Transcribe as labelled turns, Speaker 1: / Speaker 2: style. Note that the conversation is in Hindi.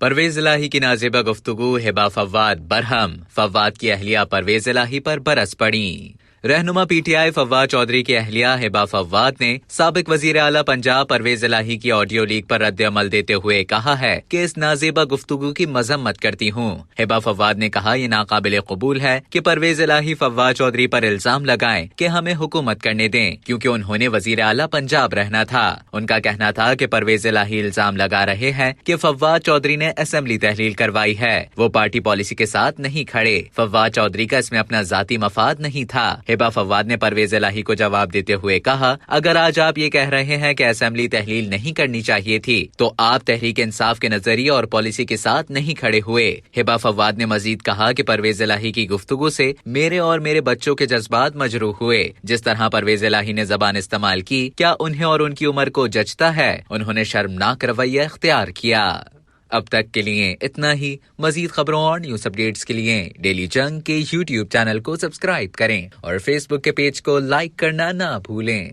Speaker 1: परवेज इलाही की नाज़ेबा गुफ्तगू, हिबा फव्वाद बरहम, फव्वाद की अहलिया परवेज इलाही पर बरस पड़ी। रहनुमा पीटीआई फव्वाद चौधरी की अहलिया हिबा फव्वाद ने साबिक वजीर आला पंजाब परवेज इलाही की ऑडियो लीक पर रद्द अमल देते हुए कहा है कि इस नाज़ेबा गुफ्तगू की मजम्मत करती हूँ। हिबा फव्वाद ने कहा, ये नाकाबिले कबूल है कि परवेज इलाही फव्वाद चौधरी पर इल्जाम लगाएं कि हमें हुकूमत करने दें, क्योंकि उन्होंने वजीर आला पंजाब रहना था। उनका कहना था कि परवेज इलाही इल्जाम लगा रहे हैं कि फव्वाद चौधरी ने असेंबली तहलील करवाई है, वो पार्टी पॉलिसी के साथ नहीं खड़े। फव्वाद चौधरी का इसमें अपना जाती मफाद नहीं था। हिबा फव्वाद ने परवेज इलाही को जवाब देते हुए कहा, अगर आज आप ये कह रहे हैं कि असेंबली तहलील नहीं करनी चाहिए थी, तो आप तहरीक इंसाफ के नजरिए और पॉलिसी के साथ नहीं खड़े हुए। हिबा फव्वाद ने मजीद कहा कि परवेज इलाही की गुफ्तगू से मेरे और मेरे बच्चों के जज्बात मजरूह हुए। जिस तरह परवेज इलाही ने जबान इस्तेमाल की, क्या उन्हें और उनकी उम्र को जचता है? उन्होंने शर्मनाक रवैया इख्तियार किया। अब तक के लिए इतना ही। मजीद खबरों और न्यूज अपडेट्स के लिए डेली जंग के YouTube चैनल को सब्सक्राइब करें और Facebook के पेज को लाइक करना ना भूलें।